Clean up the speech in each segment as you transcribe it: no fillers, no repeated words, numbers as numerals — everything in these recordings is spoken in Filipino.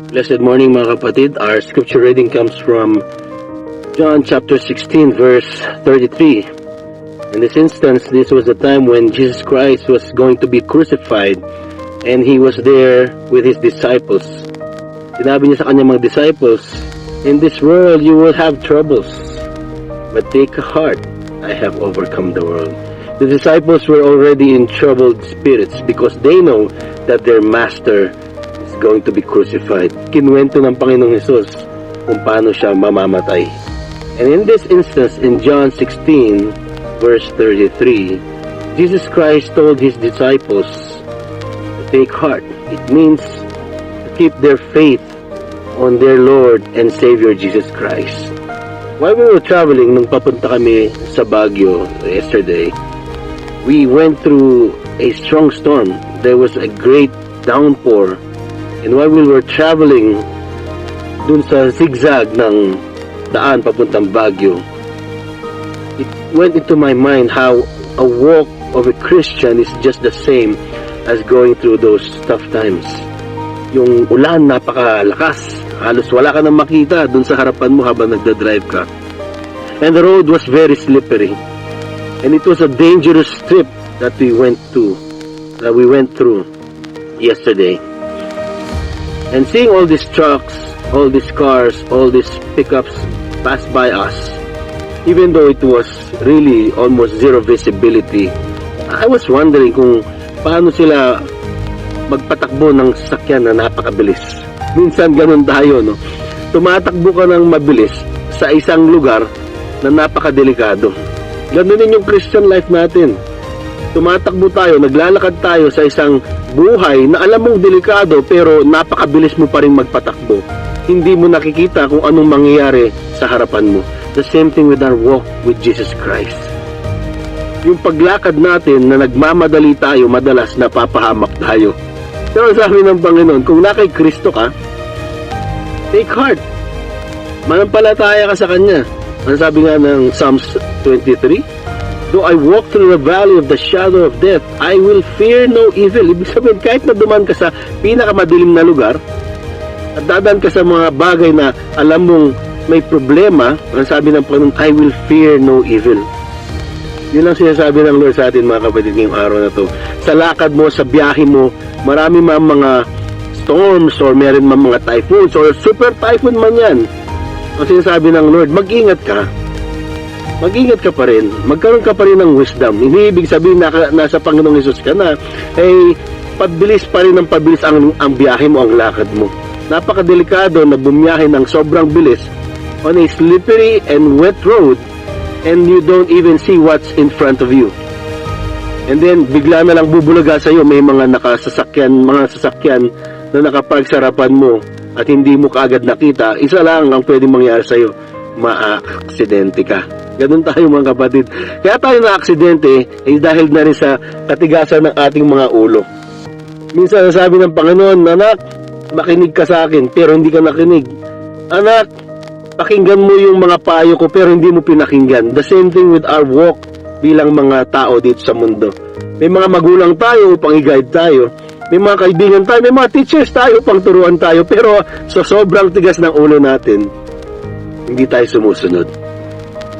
Blessed morning mga kapatid. Our scripture reading comes from John chapter 16 verse 33. In this instance, this was the time when Jesus Christ was going to be crucified and He was there with His disciples. Sinabi niya sa kanyang mga disciples, "In this world you will have troubles, but take heart, I have overcome the world." The disciples were already in troubled spirits because they know that their master going to be crucified. Kinuwento ng Panginoong Hesus kung paano siya mamamatay. And in this instance, in John 16, verse 33, Jesus Christ told His disciples to take heart. It means to keep their faith on their Lord and Savior Jesus Christ. While we were traveling, nung papunta kami sa Baguio yesterday, we went through a strong storm. There was a great downpour. And while we were traveling dun sa zigzag ng daan papuntang Baguio, it went into my mind how a walk of a Christian is just the same as going through those tough times. Yung ulan napakalakas, halos wala ka nang makita dun sa harapan mo habang nagdadrive ka. And the road was very slippery. And it was a dangerous trip that we went through yesterday. And seeing all these trucks, all these cars, all these pickups pass by us, even though it was really almost zero visibility, I was wondering kung paano sila magpatakbo ng sasakyan na napakabilis. Minsan ganun tayo, no? Tumatakbo ka ng mabilis sa isang lugar na napakadelikado. Ganun din yung Christian life natin. Tumatakbo tayo, naglalakad tayo sa isang buhay na alam mong delikado pero napakabilis mo pa rin magpatakbo. Hindi mo nakikita kung anong mangyayari sa harapan mo. The same thing with our walk with Jesus Christ. Yung paglakad natin na nagmamadali tayo, madalas napapahamak tayo. Pero sabi ng Panginoon, kung na kay Kristo ka, take heart. Manampalataya ka sa Kanya. Ang sabi nga ng Psalms 23, "Though I walk through the valley of the shadow of death, I will fear no evil." Ibig sabihin, kahit na duman ka sa pinakamadilim na lugar, at dadaan ka sa mga bagay na alam mong may problema, ang sabi ng Panginoon, "I will fear no evil." Yun ang sinasabi ng Lord sa atin, mga kapatid, ngayong araw na to. Sa lakad mo, sa biyahe mo, marami mga storms or meron mga typhoons or super typhoon man yan. Ang sinasabi ng Lord, mag-ingat ka. Mag-ingat ka pa rin. Magkaroon ka pa rin ng wisdom. Hindi ibig sabihin na nasa Panginoong Hesus ka na, pabilis pa rin ng pabilis ang biyahe mo, ang lakad mo. Napakadelikado na bumiyahe ng sobrang bilis on a slippery and wet road and you don't even see what's in front of you. And then, bigla na lang bubulaga sa'yo, may mga sasakyan na nakapark sa harapan mo at hindi mo kaagad nakita. Isa lang ang pwedeng mangyari sa'yo, ma-aksidente ka. Ganun tayo, mga kapatid. Kaya tayo na-aksidente ay dahil na rin sa katigasan ng ating mga ulo. Minsan sabi ng Panginoon, "Anak, makinig ka sa akin," pero hindi ka nakinig. "Anak, pakinggan mo yung mga payo ko," pero hindi mo pinakinggan. The same thing with our walk bilang mga tao dito sa mundo. May mga magulang tayo upang i-guide tayo. May mga kaibigan tayo, may mga teachers tayo upang turuan tayo, pero sa sobrang tigas ng ulo natin, hindi tayo sumusunod.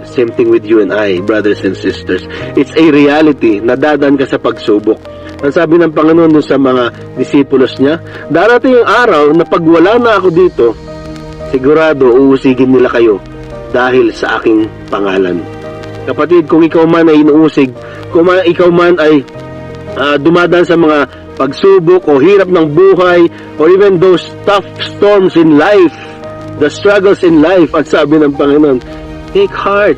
Same thing with you and I, brothers and sisters. It's a reality na dadaan ka sa pagsubok. Ang sabi ng Panginoon dun sa mga disipulos niya, darating yung araw na pag wala na ako dito, sigurado uusigin nila kayo dahil sa aking pangalan. Kapatid, kung ikaw man ay inuusig, kung ikaw man ay dumadaan sa mga pagsubok o hirap ng buhay, or even those tough storms in life, the struggles in life, at sabi ng Panginoon, take heart.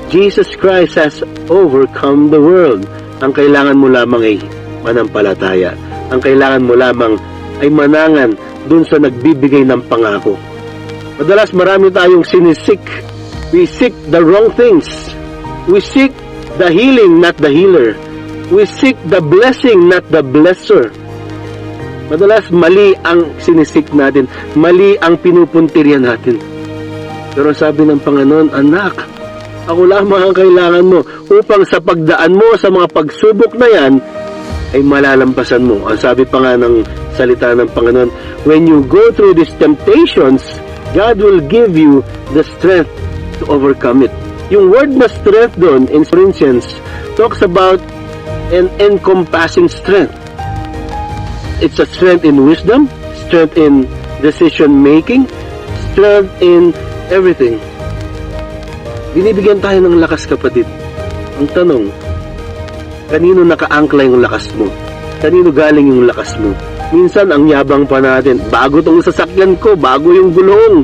Jesus Christ has overcome the world. Ang kailangan mo lamang ay manampalataya. Ang kailangan mo lamang ay manangan dun sa nagbibigay ng pangako. Madalas marami tayong sinisik. We seek the wrong things. We seek the healing, not the healer. We seek the blessing, not the blesser. Madalas mali ang sinisik natin. Mali ang pinupuntirya natin. Pero sabi ng Panginoon, "Anak, ako lamang ang kailangan mo upang sa pagdaan mo sa mga pagsubok na yan, ay malalampasan mo." Ang sabi pa nga ng salita ng Panginoon. When you go through these temptations, God will give you the strength to overcome it. Yung word na strength doon in Corinthians talks about an encompassing strength. It's a strength in wisdom, strength in decision making, strength in everything. Binibigyan tayo ng lakas, kapatid. Ang tanong, kanino nakaangkla yung lakas mo? Kanino galing yung lakas mo? Minsan, ang yabang pa natin, bago tong sasakyan ko, bago yung gulong.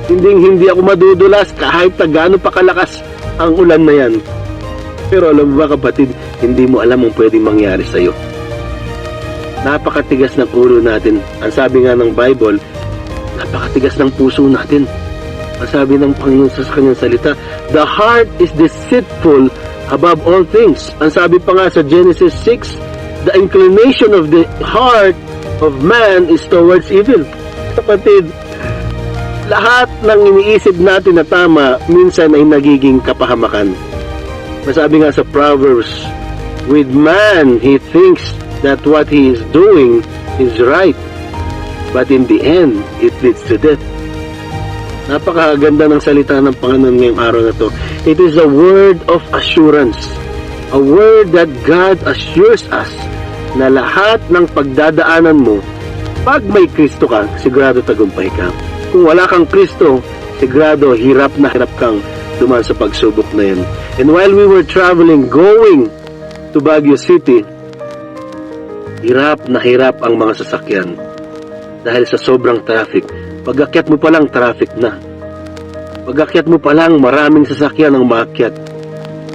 Hindi ako madudulas kahit na gaano pa kalakas ang ulan na yan. Pero alam mo ba, kapatid, hindi mo alam ang pwedeng mangyari sa'yo. Napakatigas ng ulo natin. Ang sabi nga ng Bible, napakatigas ng puso natin. Ang sabi ng Panginoon sa kanyang salita, the heart is deceitful above all things. Ang sabi pa nga sa Genesis 6, the inclination of the heart of man is towards evil. Kapatid, lahat ng iniisip natin na tama, minsan ay nagiging kapahamakan. Masabi nga sa Proverbs, with man, he thinks that what he is doing is right. But in the end, it leads to death. Napakaganda ng salita ng Panginoon ngayong araw na to. It is a word of assurance. A word that God assures us na lahat ng pagdadaanan mo, pag may Kristo ka, sigurado tagumpay ka. Kung wala kang Kristo, sigurado hirap na hirap kang dumaan sa pagsubok na yan. And while we were traveling, going to Baguio City, hirap na hirap ang mga sasakyan dahil sa sobrang traffic. Pag-akyat mo pa lang, traffic na. Pag-akyat mo pa lang, maraming sasakyan ang maakyat.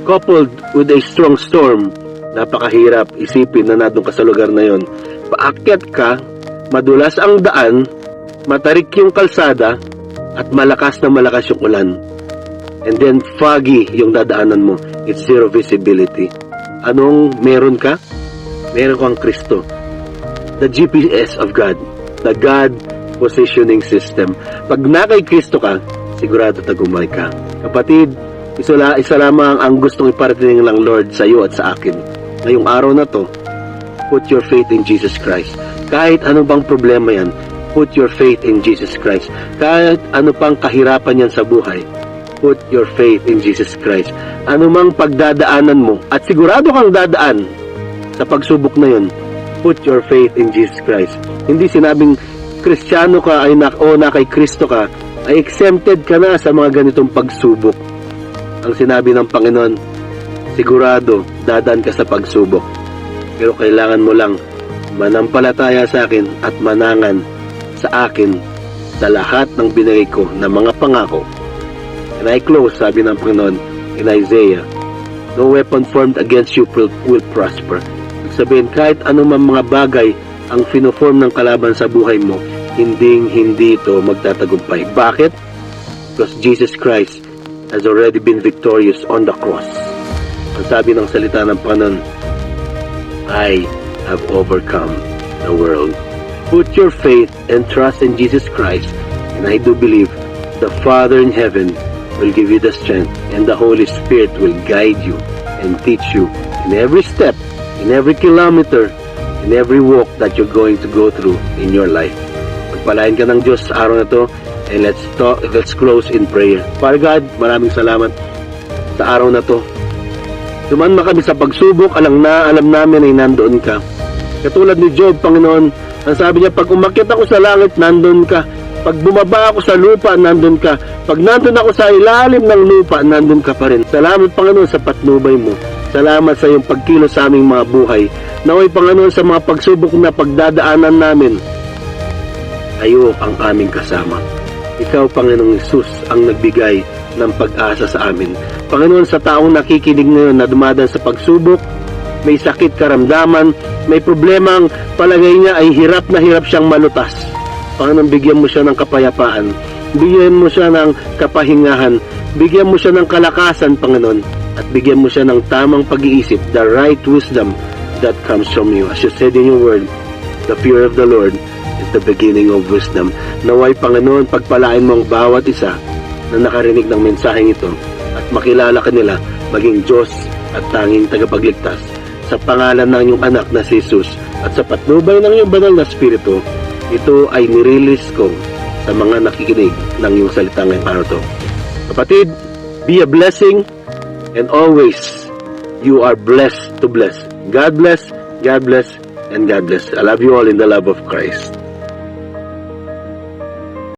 Coupled with a strong storm, napakahirap isipin na nandun ka sa lugar na yon. Paakyat ka, madulas ang daan, matarik yung kalsada, at malakas na malakas yung ulan. And then foggy yung dadaanan mo. It's zero visibility. Anong meron ka? Meron kang Kristo. The GPS of God. The God positioning system. Pag na kay Kristo ka, sigurado tagumpay ka. Kapatid, isa lamang ang gustong iparating ng Lord sa iyo at sa akin. Ngayong araw na to, put your faith in Jesus Christ. Kahit ano bang problema yan, put your faith in Jesus Christ. Kahit ano pang kahirapan yan sa buhay, put your faith in Jesus Christ. Ano mang pagdadaanan mo, at sigurado kang dadaan sa pagsubok na yun, put your faith in Jesus Christ. Hindi sinabing Kristiyano ka ay na kay Kristo ka, ay exempted ka na sa mga ganitong pagsubok. Ang sinabi ng Panginoon, sigurado dadaan ka sa pagsubok. Pero kailangan mo lang manampalataya sa akin at manangan sa akin sa lahat ng binigay ko na mga pangako. And I close, sabi ng Panginoon in Isaiah, no weapon formed against you will prosper. Sabihin, kahit anumang mga bagay ang fino-form ng kalaban sa buhay mo, hindi ito magtatagumpay. Bakit? Because Jesus Christ has already been victorious on the cross. Ang sabi ng salita ng Panginoon, I have overcome the world. Put your faith and trust in Jesus Christ, and I do believe the Father in heaven will give you the strength, and the Holy Spirit will guide you and teach you in every step, in every kilometer, in every walk that you're going to go through in your life. Pagpalain ka ng Diyos sa araw na to, and let's close in prayer. Father God, maraming salamat sa araw na to. Duman kami sa pagsubok, alam namin ay nandoon ka. Katulad ni Job, Panginoon, ang sabi niya, pag umakyat ako sa langit, nandun ka. Pag bumaba ako sa lupa, nandun ka. Pag nandun ako sa ilalim ng lupa, nandun ka pa rin. Salamat, Panginoon, sa patnubay mo. Salamat sa iyong pagkilos sa aming mga buhay. Naway, Panginoon, sa mga pagsubok na pagdadaanan namin, kayo ang aming kasama. Ikaw, Panginoong Hesus, ang nagbigay ng pag-asa sa amin. Panginoon, sa taong nakikinig ngayon na dumadaan sa pagsubok, may sakit karamdaman, may problemang palagay niya ay hirap na hirap siyang malutas. Panginoon, bigyan mo siya ng kapayapaan. Bigyan mo siya ng kapahingahan. Bigyan mo siya ng kalakasan, Panginoon. At bigyan mo siya ng tamang pag-iisip, the right wisdom that comes from you. As you said in your word, the fear of the Lord is the beginning of wisdom. Naway, Panginoon, pagpalain mo ang bawat isa na nakarinig ng mensaheng ito at makilala ka nila maging Diyos at tanging tagapagligtas sa pangalan ng iyong anak na si Jesus at sa patnubay ng iyong banal na Espiritu, ito ay nirelease ko sa mga nakikinig ng iyong salita ngayong araw to. Kapatid, be a blessing and always you are blessed to bless. God bless, and God bless. I love you all in the love of Christ.